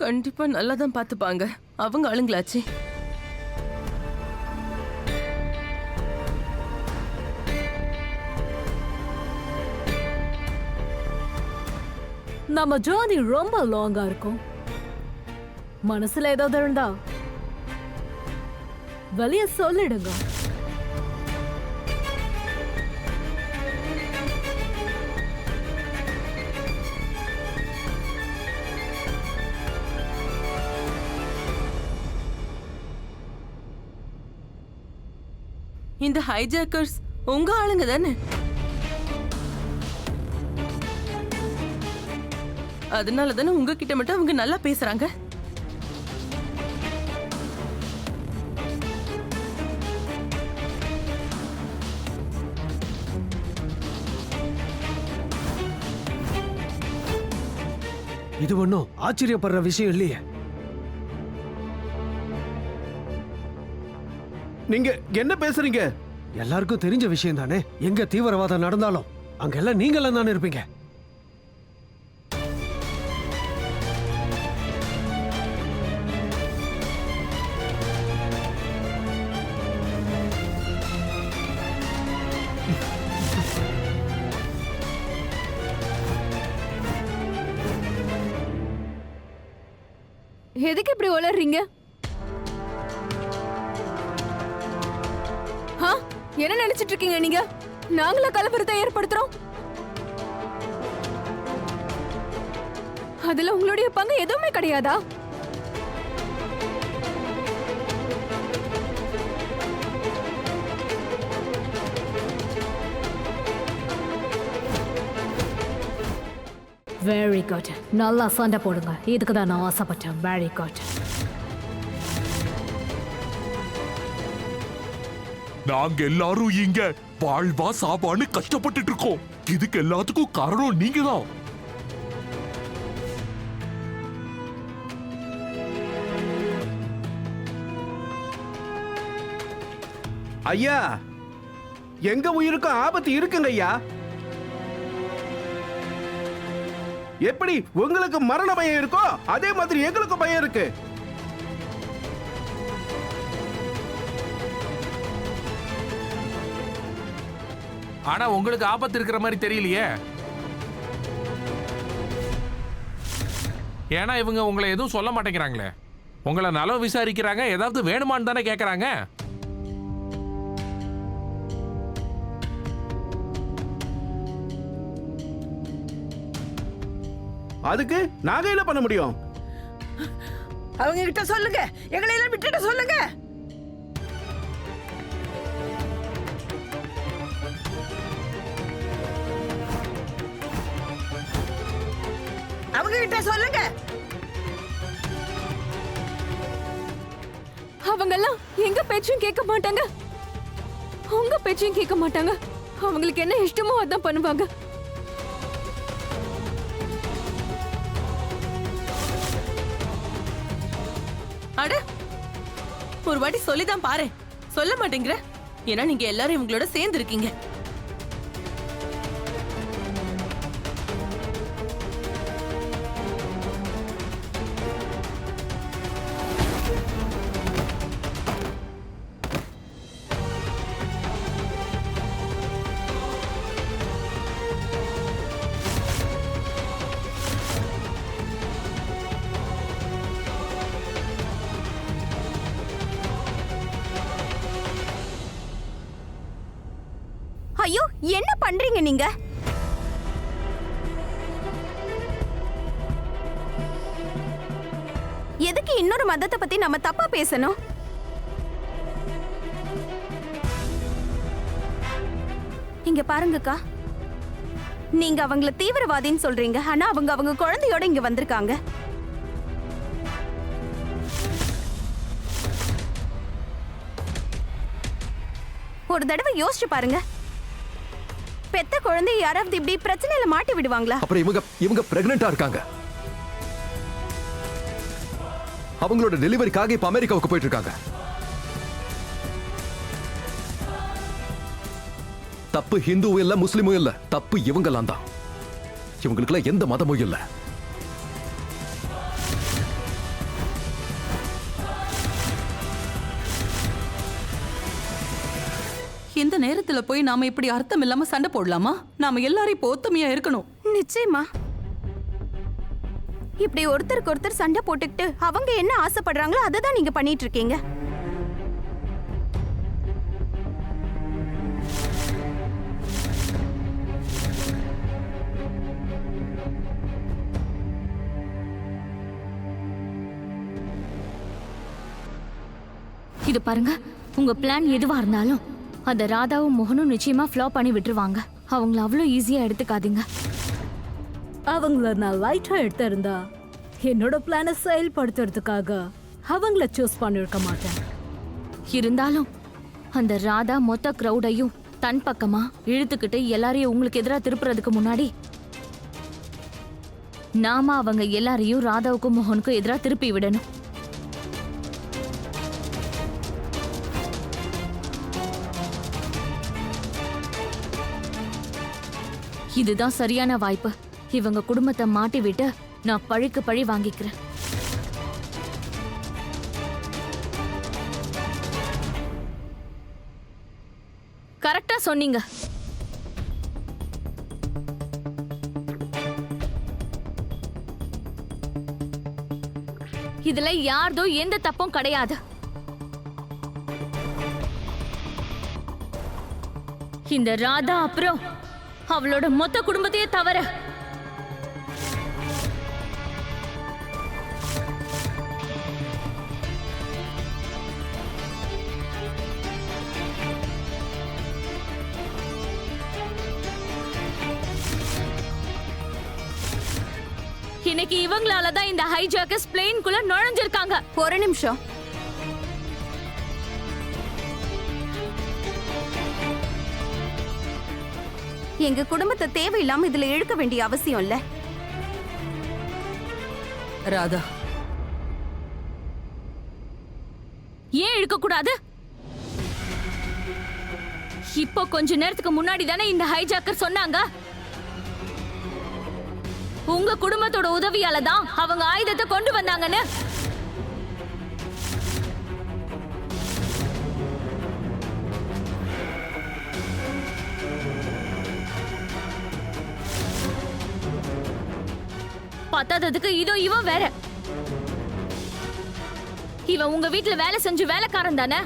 கண்டிப்பா நல்லா தான் பாத்துப்பாங்க. அவங்க ஆளுங்களாச்சு. நம்ம ஜர்னி ரொம்ப லாங்கா இருக்கும். மனசுல ஏதாவது இருந்தா வெளிய சொல்லிடுங்க. இந்த ஹைஜாக்கர்ஸ் உங்க ஆளுங்க தானே? அதனால தானே உங்ககிட்ட மட்டும் அவங்க நல்லா பேசுறாங்க. இது ஒன்றும் ஆச்சரியப்படுற விஷயம் இல்லையே. நீங்க என்ன பேசுறீங்க? எல்லாருக்கும் தெரிஞ்ச விஷயம் தானே. எங்க தீவிரவாதம் நடந்தாலும் அங்கெல்லாம் நீங்களும் தானே இருப்பீங்க. எதுக்கு இப்படி உளறீங்க? என்ன நினைச்சிட்டு இருக்கீங்க நீங்க? நாங்களா கலவரத்தை ஏற்படுத்துறோம்? அதுல உங்களுடைய பங்கு எதுவுமே கிடையாதா? Very good. நல்லா சண்டை போடுங்க. இதுக்கு தான் நான் ஆசைப்பட்டேன். Very good. நாங்க எல்லாரும் இங்க வாழ்வா சாவான்னு கஷ்டப்பட்டுட்டு இருக்கோம். இதுக்கு எல்லாத்துக்கும் காரணம் நீங்க தான். ஐயா, எங்க உயிருக்கும் ஆபத்து இருக்குங்க ஐயா. எப்படி உங்களுக்கு மரண பயம் இருக்கோ அதே மாதிரி எங்களுக்கு பயம் இருக்கு. ஆனா உங்களுக்கு ஆபத்து இருக்கிற மாதிரி தெரியலையே. ஏன்னா இவங்க உங்களை எதுவும் சொல்ல மாட்டேங்கிறாங்களே. உங்களை நலம் விசாரிக்கிறாங்க, ஏதாவது வேணுமான்னு தானே கேட்கறாங்க. அதுக்கு நாங்க என்ன பண்ண முடியும்? அவங்க கிட்ட சொல்லுங்க, எங்களை எல்லாம் விட்டுட்டு சொல்லுங்க. அவங்க கிட்ட சொல்லுங்க. அவங்க எல்லாம் எங்க பேச்சையும் கேட்க மாட்டாங்க, உங்க பேச்சையும் கேட்க மாட்டாங்க. அவங்களுக்கு என்ன இஷ்டமோ அதான் பண்ணுவாங்க. அட, ஒரு வாட்டி சொல்லிதான் பாரு. சொல்ல மாட்டேங்கிற. ஏன்னா நீங்க எல்லாரும் இவங்களோட சேர்ந்து இருக்கீங்க. ஐயோ, என்ன பண்றீங்க நீங்க? எதுக்கு இன்னொரு மதத்தை பத்தி நம்ம தப்பா பேசணும்? இங்க பாருங்கக்கா, நீங்க அவங்கள தீவிரவாதின்னு சொல்றீங்க. ஆனா அவங்க குழந்தையோட இங்க வந்திருக்காங்க. ஒரு தடவை யோசிச்சு பாருங்க. பெத்த குழந்தை யாராவது இப்படி பிரச்சனையில மாட்டி விடுவாங்களா? அப்புறம் இவங்க பிரெக்னெண்டா இருக்காங்க. அவங்களோட டெலிவரிக்காக இப்ப அமெரிக்காவுக்கு போயிட்டு இருக்காங்க. தப்பு ஹிந்துவும் இல்ல, முஸ்லிமும் இல்ல, தப்பு இவங்கெல்லாம் தான். இவங்களுக்குலாம் எந்த மதமும் இல்ல. இந்த நேரத்துல போய் நாம இப்படி அர்த்தம் இல்லாம சண்டை போடலாமா? நாம எல்லாரும் இப்போ ஒத்துமையா இருக்கணும். நிச்சயமா. இப்படி ஒருத்தருக்கு ஒருத்தர் சண்டை போட்டுக்கிட்டு அவங்க என்ன ஆசைப்படுறாங்களோ அதை தான் நீங்க பண்ணிட்டு இருக்கீங்க. இது பாருங்க, உங்க பிளான் எதுவா இருந்தாலும் அந்த ராதாவும் மோகனும் நிச்சயமா ஃப்ளாப் பண்ணி விட்டுருவாங்க. அவங்கள அவ்வளோ ஈஸியா எடுத்துக்காதீங்க. அவங்கள நான் லைட்டா எடுத்திருந்தா என்னோட பிளானை செயல்படுத்துறதுக்காக அவங்கள சூஸ் பண்ணிருக்க மாட்டேன். இருந்தாலும் அந்த ராதா மொத்த கிரௌடையும் தன் பக்கமா இழுத்துக்கிட்டு எல்லாரையும் உங்களுக்கு எதிராக திருப்புறதுக்கு முன்னாடி நாம அவங்க எல்லாரையும் ராதாவுக்கும் மோகனுக்கும் எதிராக திருப்பி விடணும். இதுதான் சரியான வாய்ப்பு. இவங்க குடும்பத்தை மாட்டி விட்டு நான் பழிக்கு பழி வாங்கிக்கிறேன். கரெக்டா சொன்னீங்க. இதுல யார்தோ எந்த தப்பும் கிடையாது. இந்த ராதா அப்புறம் அவளோட மொத்த குடும்பத்தையே தவிர இன்னைக்கு இவங்களாலதான் இந்த ஹைஜாக்கர்ஸ் பிளேன்குள்ள நுழைஞ்சிருக்காங்க. ஒரு நிமிஷம். எங்க குடும்பத்தை தேவையில்லாம இதுல இழுக்க வேண்டிய அவசியம் இல்ல. ராதா, ஏன் இழுக்க கூடாது? இப்போ கொஞ்ச நேரத்துக்கு முன்னாடி தானே இந்த ஹைஜாக்கர் சொன்னாங்க உங்க குடும்பத்தோட உதவியால தான் அவங்க ஆயுதத்தை கொண்டு வந்தாங்கன்னு. பத்தாததுக்கு இதோ இவன் வேற. இவன் உங்க வீட்டுல வேலை செஞ்சு வேலைக்காரன் தானே.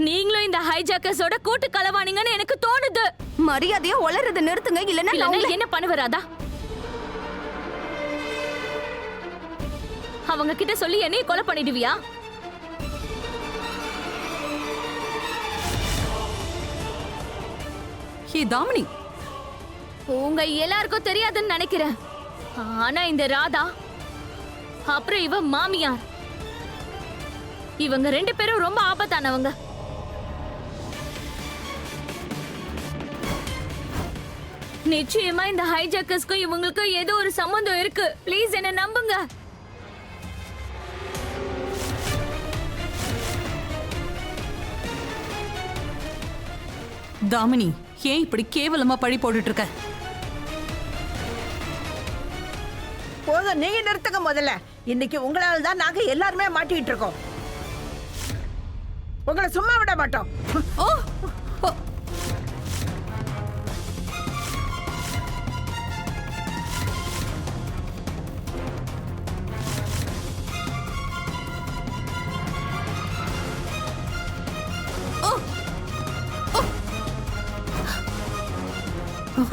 நீங்களும் இந்த ஹைஜாக்கர்ஸோட கூட்டு களவானீங்கன்னு எனக்கு தோணுது. மரியாதையா ஒளறத நிறுத்துங்க, இல்லன்னா என்ன பண்ணுவராதா? அவங்க கிட்ட சொல்லி என்னைய கொலை பண்ணிடுவியா? ஹே தாமினி, உங்க எல்லாருக்கும் தெரியாதுன்னு நினைக்கிறேன். ஆனா இந்த ராதா அப்புறம் இவ மாமியார், இவங்க 2 பேரும் ரொம்ப ஆபத்தானவங்க. நிச்சயமா இந்த ஹைஜாக்கர்ஸ்க்கும் இவங்களுக்கும் ஏதோ ஒரு சம்பந்தம் இருக்கு. ப்ளீஸ் என்ன நம்புங்க. தாமினி, ஏன் இப்படி கேவலமா பழி போட்டுட்டு இருக்க? போதும், நீங்க நிறுத்துங்க முதல்ல. இன்னைக்கு உங்களால தான் நாங்க எல்லாருமே மாட்டிட்டு இருக்கோம். உங்களை சும்மா விட மாட்டோம். ஓ ஓ.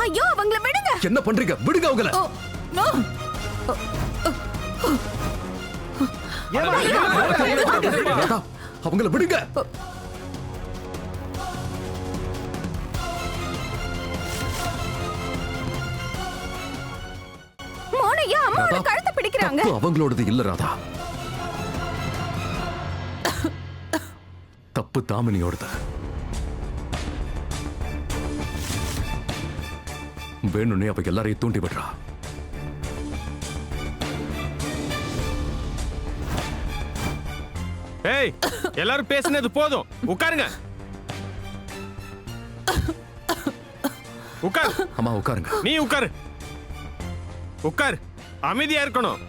ஐயோ, அவங்கள விடுங்க. என்ன பண்றீங்க? விடுங்க அவங்கள. ராதா, அவங்கள விடுங்க. மோனையா அம்மாவோட கழுத்தை பிடிக்கிறாங்க. தப்பு அவங்களோடது இல்ல ராதா, தப்பு தாமினியோடது. வேணும்னே அவ எல்லாரையும் தூண்டி விடுறா. ஏய், எல்லாரும் பேசினது போதும், உட்காருங்க. உட்கார். அம்மா உட்காருங்க. நீ உட்காரு. உட்கார். அமைதியா இருக்கணும்.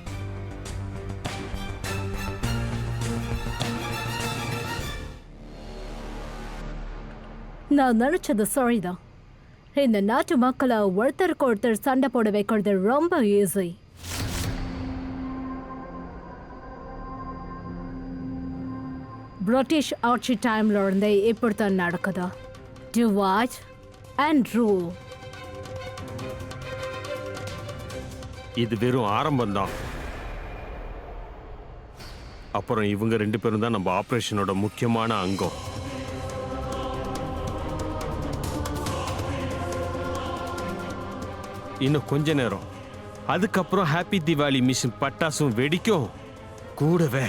நான் நினைச்சது சாரிதான். இந்த நாட்டு மக்களை ஒருத்தருக்கு ஒருத்தர் சண்டை போட வைக்கிறது ரொம்ப ஈஸி. பிரிட்டிஷ் ஆட்சி டைம்ல இருந்தே இப்படித்தான் நடக்குது. Divide and rule. இது வெறும் ஆரம்பம்தான். அப்புறம் இவங்க 2 பேரும் தான் நம்ம ஆபரேஷனோட முக்கியமான அங்கம். இன்னும் கொஞ்ச நேரம், அதுக்கப்புறம் ஹாப்பி திவாலி மிஷன் பட்டாசும் வெடிக்கும், கூடவே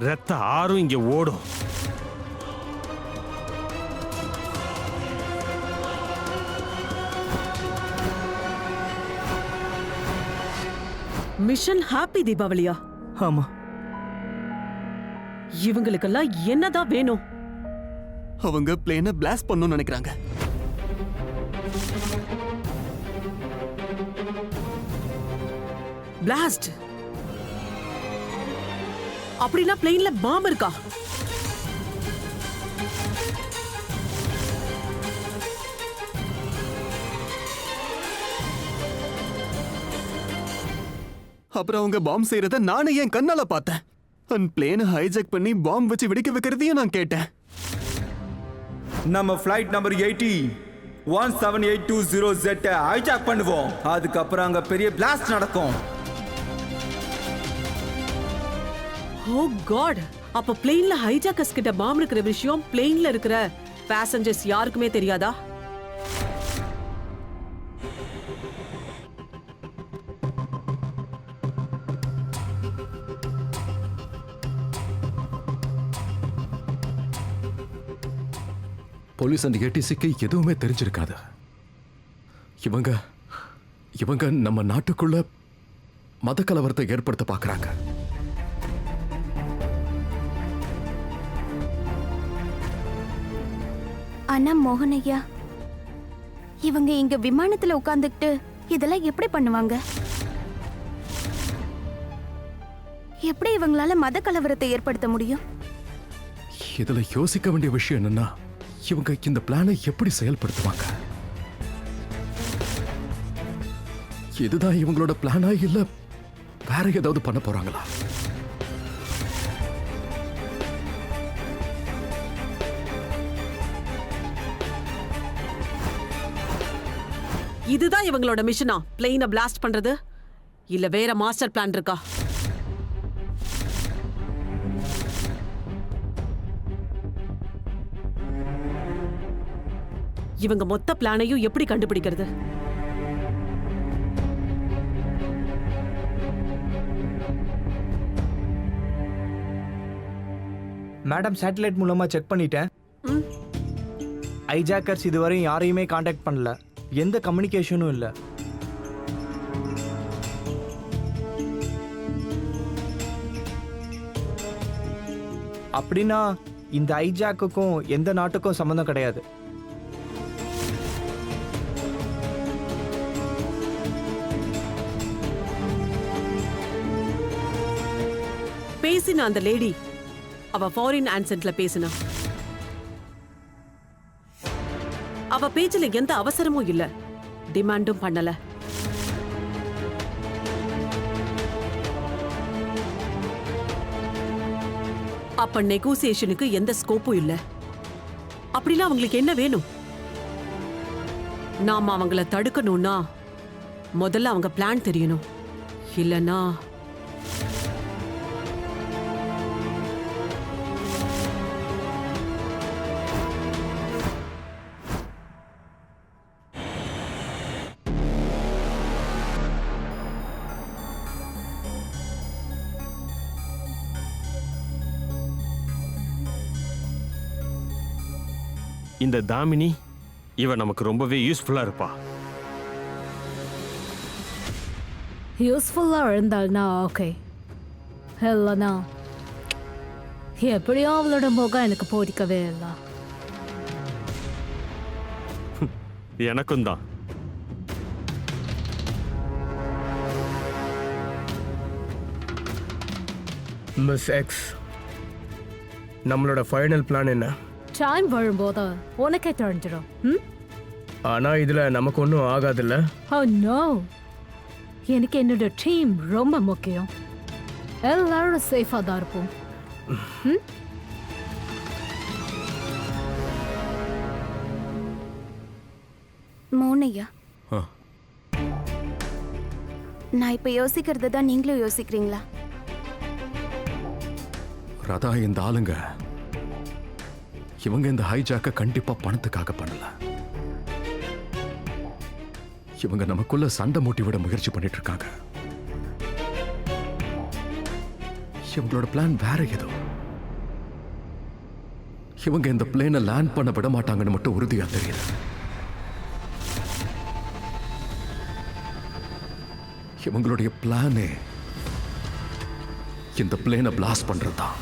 ரத்த ஆறும் இங்க ஓடும். மிஷன் ஹாப்பி தீபாவளியா? ஆமா. இவங்களுக்கெல்லாம் என்னதான் வேணும்? அவங்க பிளேனை பிளாஸ்ட் பண்ணணும்னு நினைக்கிறாங்க. பிளாஸ்ட்? அப்படின்னா பிளேன்ல பாம்பு இருக்கா? அப்புறம் அவங்க பாம்பு செய்யறத நானே என் கண்ணால பார்த்தேன். அந்த பிளேனை ஹைஜாக் பண்ணி பாம்பு வச்சு வெடிக்க வைக்கிறதையும் நான் கேட்டேன். நம்ம ஃப்ளைட் நம்பர் 80 17820Z ஹைஜாக் பண்ணுவோம். அதுக்கப்புறம் அங்க பெரிய பிளாஸ்ட் நடக்கும். ஓ காட்! அப்ப பிளேன்ல ஹைஜாக்கர்ஸ் கிட்ட பாம்பு இருக்கிற விஷயம் பிளேன்ல இருக்கிற பேசஞ்சர்ஸ் யாருக்குமே தெரியாதா? போலீஸ் அண்ட் ஏடிசிக்கு எதுவுமே தெரிஞ்சிருக்காது. இவங்க நம்ம நாட்டுக்குள்ள மத கலவரத்தை ஏற்படுத்த பார்க்கறாங்க. ஆனா மோகனையா, இவங்க இங்க விமானத்துல உட்கார்ந்துக்கிட்டு இதெல்லாம் எப்படி பண்ணுவாங்க? எப்படி இவங்களால மத கலவரத்தை ஏற்படுத்த முடியும்? இதுல யோசிக்க வேண்டிய விஷயம் என்னன்னா, இவங்க இந்த பிளானை எப்படி செயல்படுத்துவாங்க? இதுதான் இவங்களோட பிளானா இல்ல வேற ஏதாவது பண்ண போறாங்களா? இதுதான் இவங்களோட மிஷனா? பிளேனை பிளாஸ்ட் பண்றது? இல்ல வேற மாஸ்டர் பிளான் இருக்கா? இவங்க மொத்த பிளானையும் எப்படி கண்டுபிடிக்கிறது? மேடம், சேட்டலைட் மூலமா செக் பண்ணிட்டேன். ஹைஜாக்கர்ஸ் இதுவரையும் யாரையுமே காண்டாக்ட் பண்ணல. எந்த கம்யூனிகேஷனும் இல்ல. அப்படின்னா இந்த ஹைஜாக்குக்கும் எந்த நாட்டுக்கும் சம்பந்தம் கிடையாது. பேசின அந்த லேடி, அவ ஃபாரின் ஆன்சென்ட்ல பேசினா. அவ பேச்சுல எந்த அவசரமும் இல்ல, டிமாண்டும் பண்ணல. அப்ப நெகோசியேஷனுக்கு எந்த ஸ்கோப்பும் இல்ல. அப்படின்னா அவங்களுக்கு என்ன வேணும்? நாம அவங்கள தடுக்கணும்னா முதல்ல அவங்க பிளான் தெரியணும். இல்லனா இந்த தாமினி, இவ நமக்கு ரொம்பவே யூஸ்ஃபுல்லா இருப்பா. யூஸ்ஃபுல்லா இருந்தால்னா ஓகே, இல்லைனா எப்படியோ அவளோட முகம் எனக்கு பிடிக்கவே இல்லை. எனக்கும் தான். மிஸ் எக்ஸ், நம்மளோட ஃபைனல் பிளான் என்ன? டைம் வரும்போது உனக்கே தெரிஞ்சிடும். ஆனா இதுல நமக்கு ஒன்றும் ஆகாதுல்ல? ஓ நோ, எனக்கு என்னோட டீம் ரொம்ப முக்கியம். எல்லாரும் சேஃபா தான் இருப்போம். மோனையா, நான் இப்ப யோசிக்கிறது தான் நீங்களும் யோசிக்கிறீங்களா? ராதா, இந்த ஆளுங்க இவங்க இந்த ஹைஜாக்க கண்டிப்பா பணத்துக்காக பண்ணல. இவங்க நமக்குள்ள சண்டை மூட்டி விட முயற்சி பண்ணிட்டு இருக்காங்க. இவங்களோட பிளான் வேற ஏதோ. இவங்க இந்த பிளேனை லேண்ட் பண்ண விட மாட்டாங்கன்னு மட்டும் உறுதியா தெரியுது. இவங்களுடைய பிளானே இந்த பிளேனை பிளாஸ்ட் பண்றதுதான்.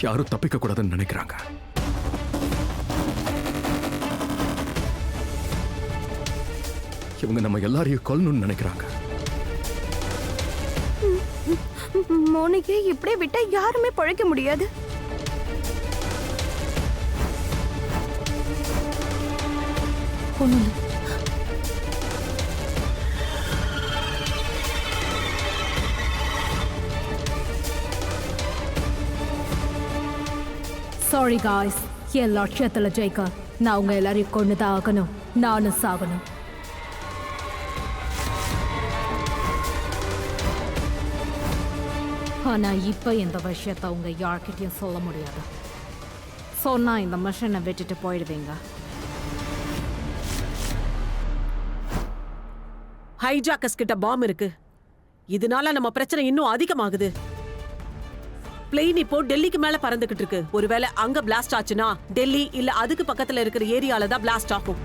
யாரும் தப்பிக்க கூடாதுன்னு நினைக்கிறாங்க. இவங்க நம்ம எல்லாரையும் கொல்லணும்னு நினைக்கிறாங்க. மோனிகை இப்படியே விட்டா யாருமே பழைக்க முடியாது. ஒண்ணுல சாரி காய்ஸ், என் லட்சியத்துல ஜெயிக்க நான் உங்க எல்லாரையும் கொண்டுதான் ஆகணும். நானும் சாகணும். ஆனா இப்ப இந்த விஷயத்த உங்க யார்கிட்டயும் சொல்ல முடியாது. சொன்னா இந்த மிஷனை விட்டுட்டு போயிடுவீங்க. ஹைஜாக்கர்ஸ் கிட்ட பாம் இருக்கு. இதனால நம்ம பிரச்சனை இன்னும் அதிகமாகுது. பிளேன் இப்போ டெல்லிக்கு மேல பறந்துகிட்டு இருக்கு. ஒருவேளை அங்க பிளாஸ்ட் ஆச்சுன்னா டெல்லி இல்ல அதுக்கு பக்கத்துல இருக்கிற ஏரியால தான் பிளாஸ்ட் ஆகும்.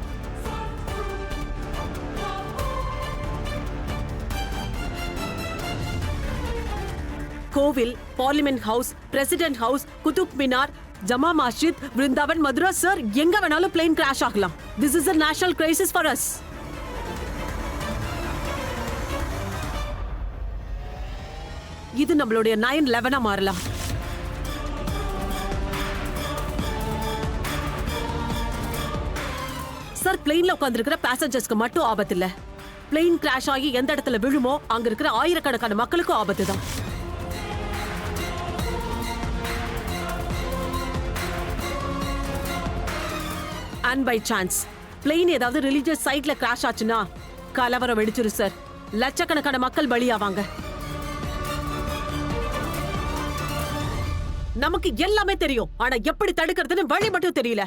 கோவில், parliament house, president house, Qutub Minar, Jama Masjid, Brindavan, Mathura, sir எங்க வேணாலும் பிளேன் கிராஷ் ஆகலாம். This is a national crisis for us. இது நம்மளுடைய 9/11 மாறலாம். சார், பிளேன்ல உட்கார்ந்திருக்கிற பேசஞ்சர்ஸ்க்கு மட்டும் ஆபத்து இல்ல. பிளேன் கிராஷ் ஆகி எந்த இடத்துல விழுமோ அங்க இருக்கிற ஆயிரக்கணக்கான மக்களுக்கும் ஆபத்து தான். அண்ட் பை சான்ஸ் பிளேன் ஏதாவது ரிலீஜியஸ் சைட்ல கிராஷ் ஆச்சுன்னா கலவரம் வெடிச்சிரும் சார். லட்சக்கணக்கான மக்கள் பலியாவாங்க. நமக்கு எல்லாமே தெரியும், ஆனா எப்படி தடுக்கிறதுன்னு வழி மட்டும் தெரியல.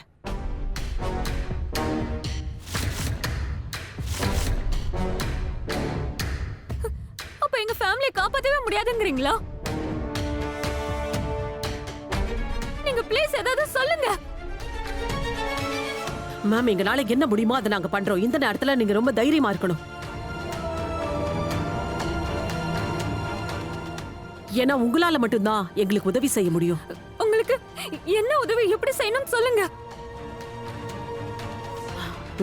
அப்ப எங்க ஃபேமிலியை காப்பாத்தவே முடியாதுங்கறீங்களா? நீங்க ப்ளீஸ் ஏதாவது சொல்லுங்க. மேம், எங்களால என்ன முடியுமோ அதை நாங்க பண்றோம். இந்த நேரத்துல நீங்க ரொம்ப தைரியமா இருக்கணும். ஏன்னா உங்களால மட்டும்தான் எங்களுக்கு உதவி செய்ய முடியும். உங்களுக்கு என்ன உதவி எப்படி செய்யணும் சொல்லுங்க.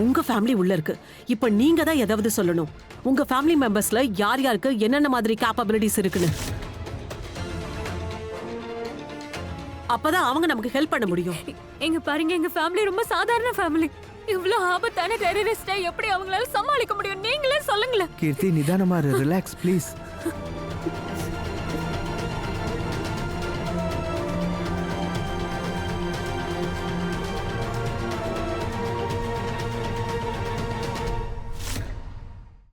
உங்க ஃபேமிலி உள்ள இருக்கு. இப்ப நீங்க தான் ஏதாவது சொல்லணும். உங்க ஃபேமிலி மெம்பர்ஸ்ல யார் யாருக்கு என்னென்ன மாதிரி கேப்பபிலிட்டிஸ் இருக்குன்னு. அப்பதான் அவங்க நமக்கு ஹெல்ப் பண்ண முடியும். எங்க பாருங்க, எங்க ஃபேமிலி ரொம்ப சாதாரண ஃபேமிலி. இவ்வளவு ஆபத்தான டெரரிஸ்டை எப்படி அவங்களால சமாளிக்க முடியும்? நீங்களே சொல்லுங்களேன். கீர்த்தி, நிதானமா ரிலாக்ஸ் ப்ளீஸ்.